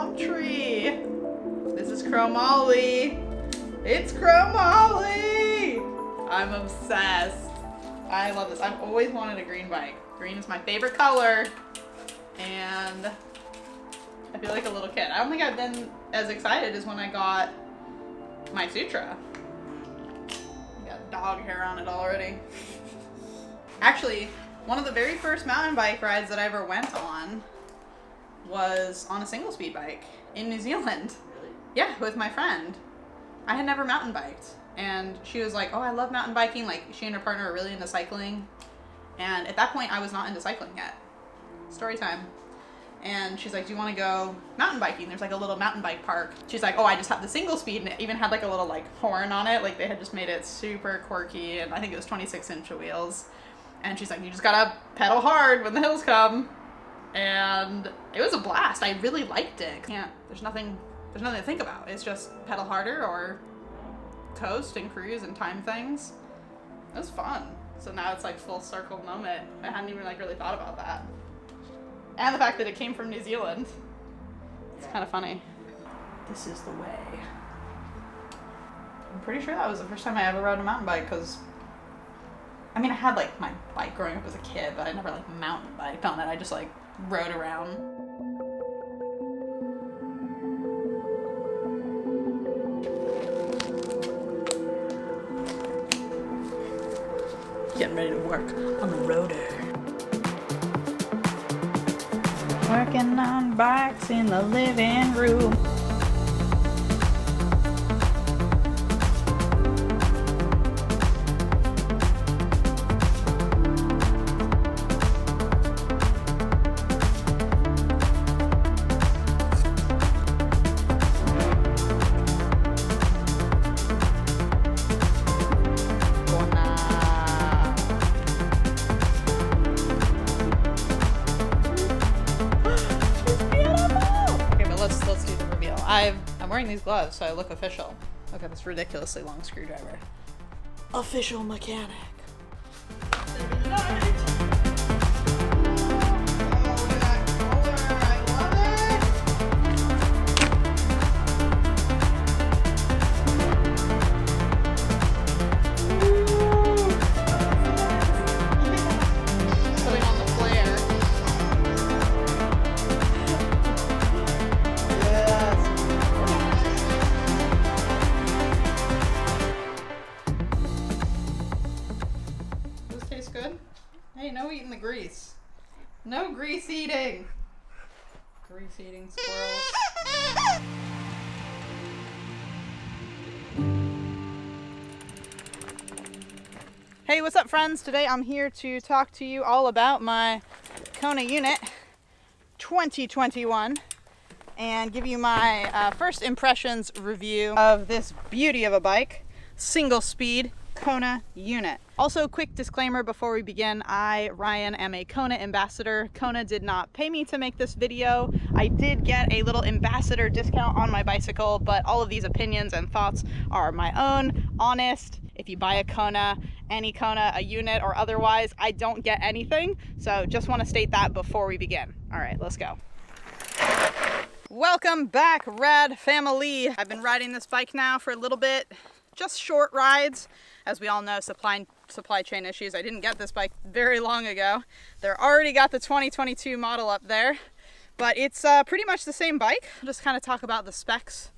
palm tree. This is 𝙎𝙊𝙐𝙉. It's 𝙎𝙊𝙐𝙉. I'm obsessed. I love this. I've always wanted a green bike. Green is my favorite color, and I feel like a little kid. I don't think I've been as excited as when I got my Sutra. Got dog hair on it already. Actually, one of the very first mountain bike rides that I ever went on was on a single speed bike in New Zealand. Really? Yeah, with my friend. I had never mountain biked, and she was like, oh, I love mountain biking. Like, she and her partner are really into cycling, and at that point I was not into cycling yet. Story time. And she's like, do you want to go mountain biking? There's like a little mountain bike park. She's like, oh, I just have the single speed, and it even had like a little like horn on it. Like, they had just made it super quirky, and I think it was 26-inch wheels. And she's like, you just gotta pedal hard when the hills come. And it was a blast. I really liked it. There's nothing to think about. It's just pedal harder or coast and cruise and time things. It was fun. So now it's like full circle moment. I hadn't even like really thought about that. And the fact that it came from New Zealand. It's kind of funny. This is the way. I'm pretty sure that was the first time I ever rode a mountain bike, because I mean, I had like my bike growing up as a kid, but I never like mountain biked on it. I just like rode around. Getting ready to work on the roader. Working on bikes in the living room. I'm wearing these gloves, so I look official. Look at this ridiculously long screwdriver. Official mechanic. Hey, no eating the grease. No grease eating. Grease eating squirrels. Hey, what's up, friends? Today I'm here to talk to you all about my Kona Unit 2021 and give you my first impressions review of this beauty of a bike, single speed Kona Unit. Also, quick disclaimer before we begin, I, Ryan, am a Kona ambassador. Kona did not pay me to make this video. I did get a little ambassador discount on my bicycle, but all of these opinions and thoughts are my own, honest. If you buy a Kona, any Kona, a unit or otherwise, I don't get anything. So just want to state that before we begin. All right, let's go. Welcome back, Rad family. I've been riding this bike now for a little bit, just short rides. As we all know, supply chain issues. I didn't get this bike very long ago. They're already got the 2022 model up there, but it's pretty much the same bike. I'll just kind of talk about the specs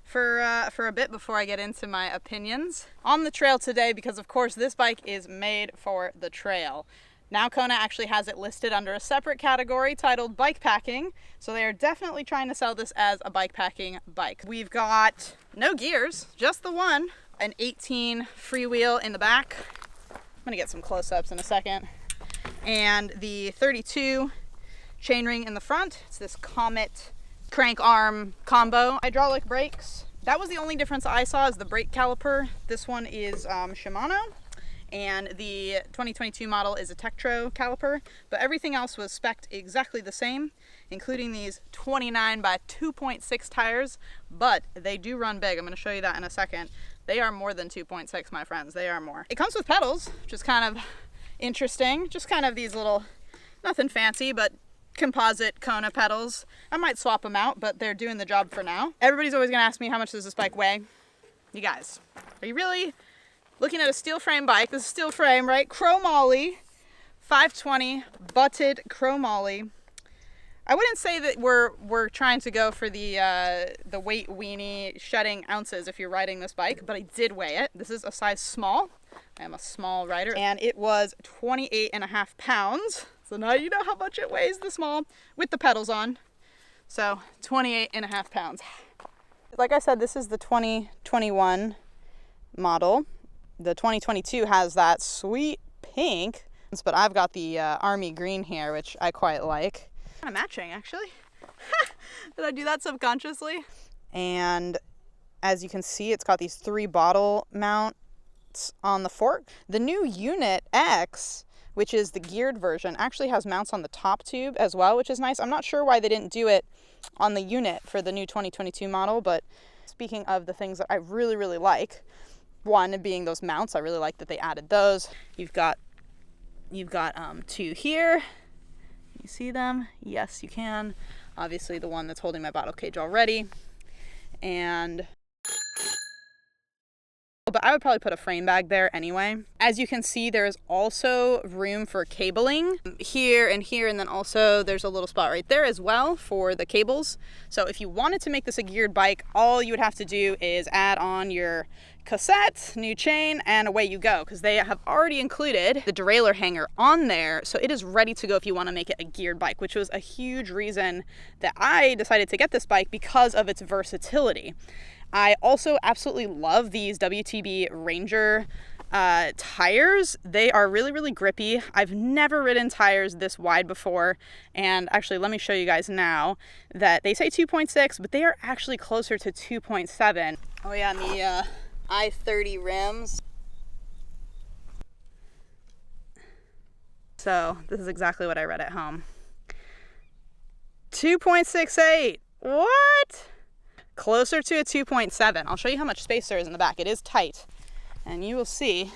for a bit before I get into my opinions. On the trail today, because of course this bike is made for the trail. Now Kona actually has it listed under a separate category titled bikepacking, so they are definitely trying to sell this as a bikepacking bike. We've got no gears, just the one. An 18 freewheel in the back. I'm gonna get some close-ups in a second. And the 32 chainring in the front. It's this Comet crank arm combo. Hydraulic brakes. That was the only difference I saw, is the brake caliper. This one is Shimano, and the 2022 model is a Tektro caliper, but everything else was spec'd exactly the same, including these 29 by 2.6 tires, but they do run big. I'm gonna show you that in a second. They are more than 2.6, my friends. They are more. It comes with pedals, which is kind of interesting. Just kind of these little, nothing fancy, but composite Kona pedals. I might swap them out, but they're doing the job for now. Everybody's always gonna ask me, how much does this bike weigh? You guys, are you really looking at a steel frame bike? This is steel frame, right? Chromoly, 520, butted chromoly. I wouldn't say that we're trying to go for the weight weenie shedding ounces if you're riding this bike, but I did weigh it. This is a size small. I am a small rider, and it was 28.5 pounds. So now you know how much it weighs, the small, with the pedals on. So 28.5 pounds. Like I said, this is the 2021 model. The 2022 has that sweet pink, but I've got the army green here, which I quite like. Kind of matching, actually. Did I do that subconsciously? And as you can see, it's got these 3 bottle mounts on the fork. The new Unit X, which is the geared version, actually has mounts on the top tube as well, which is nice. I'm not sure why they didn't do it on the Unit for the new 2022 model, but speaking of the things that I really, really like, one being those mounts. I really like that they added those. You've got 2 here. You see them? Yes, you can. Obviously the one that's holding my bottle cage already. But I would probably put a frame bag there anyway. As you can see, there is also room for cabling here, and then also there's a little spot right there as well for the cables. So if you wanted to make this a geared bike, all you would have to do is add on your cassette, new chain, and away you go, because they have already included the derailleur hanger on there, so it is ready to go if you want to make it a geared bike, which was a huge reason that I decided to get this bike, because of its versatility. I also absolutely love these WTB Ranger tires. They are really, really grippy. I've never ridden tires this wide before, and actually let me show you guys now that they say 2.6, but they are actually closer to 2.7. Oh yeah, and the I-30 rims. So this is exactly what I read at home. 2.68. What? Closer to a 2.7. I'll show you how much space there is in the back. It is tight, and you will see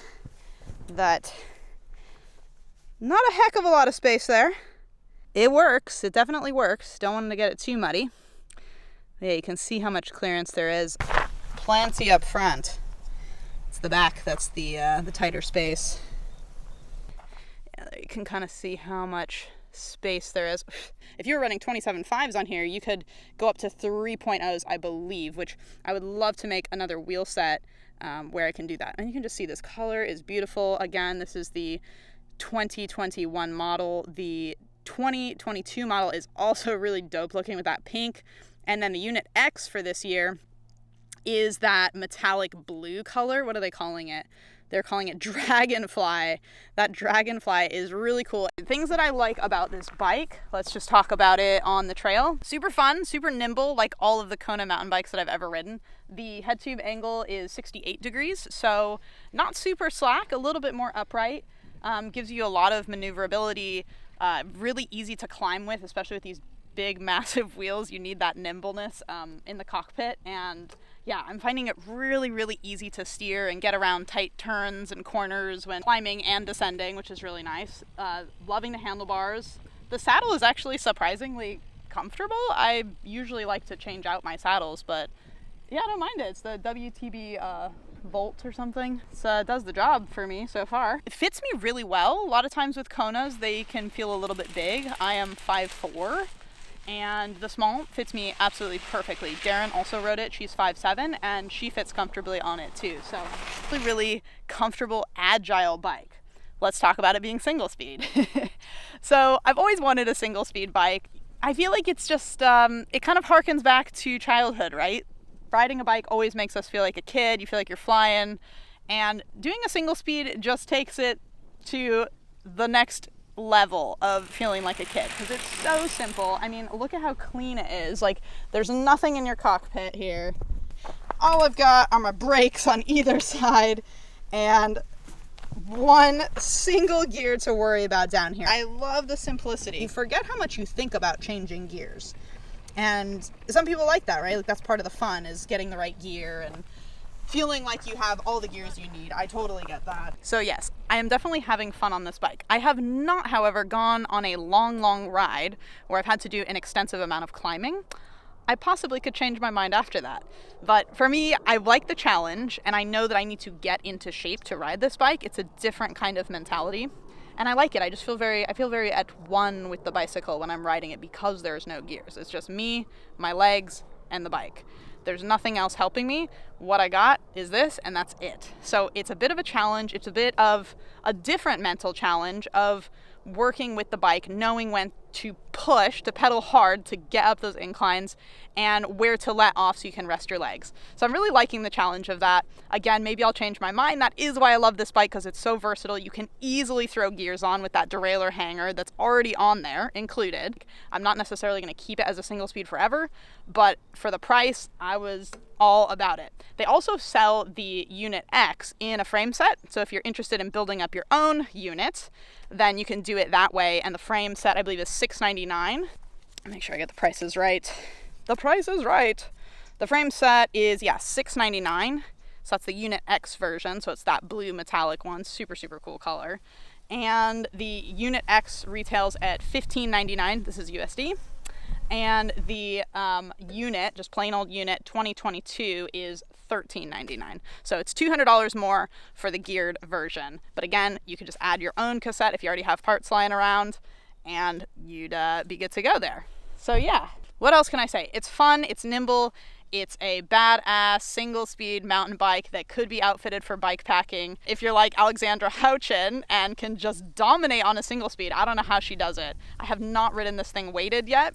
that not a heck of a lot of space there. It works. It definitely works. Don't want to get it too muddy. Yeah, you can see how much clearance there is. Plenty up front. It's the back that's the tighter space. Yeah, there you can kind of see how much space there is. If you were running 27.5s on here, you could go up to 3.0s, I believe, which I would love to make another wheel set where I can do that. And you can just see this color is beautiful. Again, this is the 2021 model. The 2022 model is also really dope looking with that pink. And then the Unit X for this year is that metallic blue color. What are they calling it? They're calling it Dragonfly. That Dragonfly is really cool. Things that I like about this bike, let's just talk about it on the trail. Super fun, super nimble, like all of the Kona mountain bikes that I've ever ridden. The head tube angle is 68 degrees, so not super slack, a little bit more upright. Gives you a lot of maneuverability, really easy to climb with, especially with these big, massive wheels. You need that nimbleness in the cockpit, and yeah, I'm finding it really, really easy to steer and get around tight turns and corners when climbing and descending, which is really nice. Loving the handlebars. The saddle is actually surprisingly comfortable. I usually like to change out my saddles, but yeah, I don't mind it. It's the WTB Volt or something. It does the job for me so far. It fits me really well. A lot of times with Konas, they can feel a little bit big. I am 5'4", and the small fits me absolutely perfectly. Darren also rode it. She's 5'7", and she fits comfortably on it too. So really, really comfortable, agile bike. Let's talk about it being single speed. So I've always wanted a single speed bike. I feel like it's just, it kind of harkens back to childhood, right? Riding a bike always makes us feel like a kid. You feel like you're flying, and doing a single speed just takes it to the next level of feeling like a kid, because it's so simple. I mean, look at how clean it is. Like, there's nothing in your cockpit here. All I've got are my brakes on either side and one single gear to worry about down here. I love the simplicity. You forget how much you think about changing gears, and some people like that, right? Like, that's part of the fun, is getting the right gear and feeling like you have all the gears you need. I totally get that. So yes, I am definitely having fun on this bike. I have not, however, gone on a long ride where I've had to do an extensive amount of climbing. I possibly could change my mind after that. But for me, I like the challenge, and I know that I need to get into shape to ride this bike. It's a different kind of mentality, and I like it. I feel very at one with the bicycle when I'm riding it because there's no gears. It's just me, my legs, and the bike. There's nothing else helping me. What I got is this, and that's it. So it's a bit of a challenge. It's a bit of a different mental challenge of working with the bike, knowing when to push, to pedal hard, to get up those inclines, and where to let off so you can rest your legs. So I'm really liking the challenge of that. Again, maybe I'll change my mind. That is why I love this bike, because it's so versatile. You can easily throw gears on with that derailleur hanger that's already on there, included. I'm not necessarily going to keep it as a single speed forever, but for the price, I was all about it. They also sell the Unit X in a frame set, so if you're interested in building up your own unit, then you can do it that way. And the frame set, I believe, is $6.99. Make sure I get the prices right. The price is right. The frame set is, yeah, $6.99. So that's the Unit X version. So it's that blue metallic one, super cool color. And the Unit X retails at $15.99. This is USD. And the unit, just plain old unit 2022, is $13.99. So it's $200 more for the geared version. But again, you could just add your own cassette if you already have parts lying around, and you'd be good to go there. So yeah, what else can I say? It's fun, it's nimble, it's a badass single speed mountain bike that could be outfitted for bike packing. If you're like 𝙎𝙐𝙄𝙎𝙀 and can just dominate on a single speed, I don't know how she does it. I have not ridden this thing weighted yet.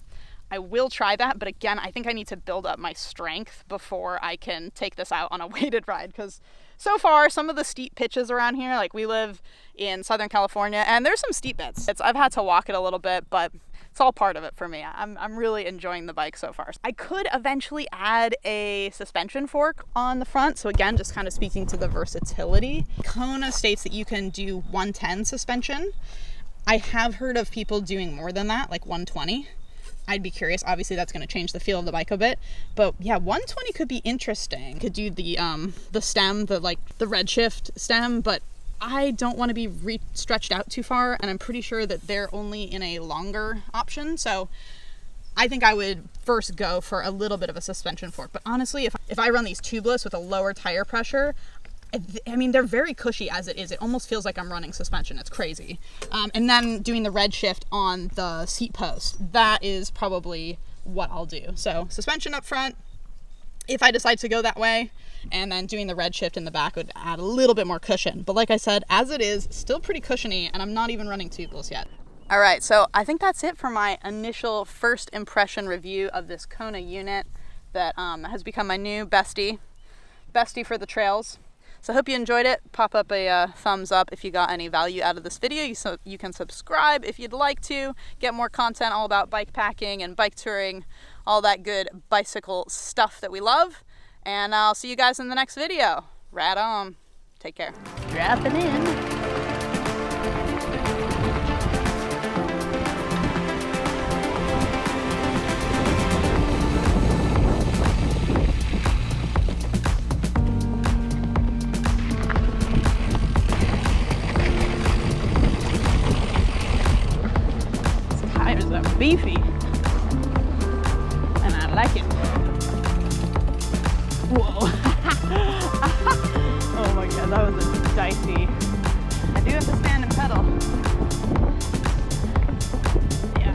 I will try that, but again, I think I need to build up my strength before I can take this out on a weighted ride, because so far, some of the steep pitches around here, like we live in Southern California, and there's some steep bits. I've had to walk it a little bit, but it's all part of it for me. I'm really enjoying the bike so far. I could eventually add a suspension fork on the front, so again, just kind of speaking to the versatility. Kona states that you can do 110 suspension. I have heard of people doing more than that, like 120. I'd be curious. Obviously, that's going to change the feel of the bike a bit, but yeah, 120 could be interesting. Could do the stem, the redshift stem, but I don't want to be stretched out too far, and I'm pretty sure that they're only in a longer option. So I think I would first go for a little bit of a suspension fork. But honestly, if I run these tubeless with a lower tire pressure, I mean, they're very cushy as it is. It almost feels like I'm running suspension. It's crazy. And then doing the red shift on the seat post, that is probably what I'll do. So suspension up front, if I decide to go that way, and then doing the red shift in the back would add a little bit more cushion. But like I said, as it is, still pretty cushiony, and I'm not even running tubeless yet. All right, so I think that's it for my initial first impression review of this Kona unit that has become my new bestie for the trails. So I hope you enjoyed it. Pop up a thumbs up if you got any value out of this video. So you can subscribe if you'd like to get more content all about bike packing and bike touring, all that good bicycle stuff that we love. And I'll see you guys in the next video. Rad on. Take care. Dropping in. Beefy, and I like it. Whoa. Oh my god, that was a dicey. I do have to stand and pedal. Yeah.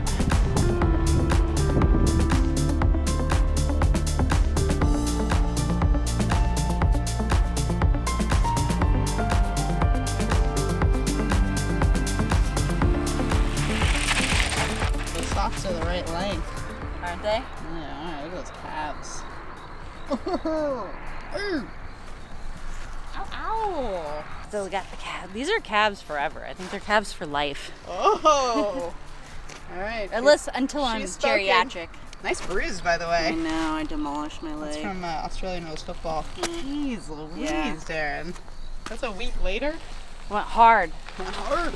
Socks are the right length, aren't they? Yeah, alright, look at those calves. Ow, ow! Still got the calves. These are calves forever. I think they're calves for life. Oh! Alright. Until I'm geriatric. Nice bruise, by the way. I know, I demolished my leg. That's from Australian rules football. Jeez Louise, yeah. Darren. That's a week later? Went hard. Went hard.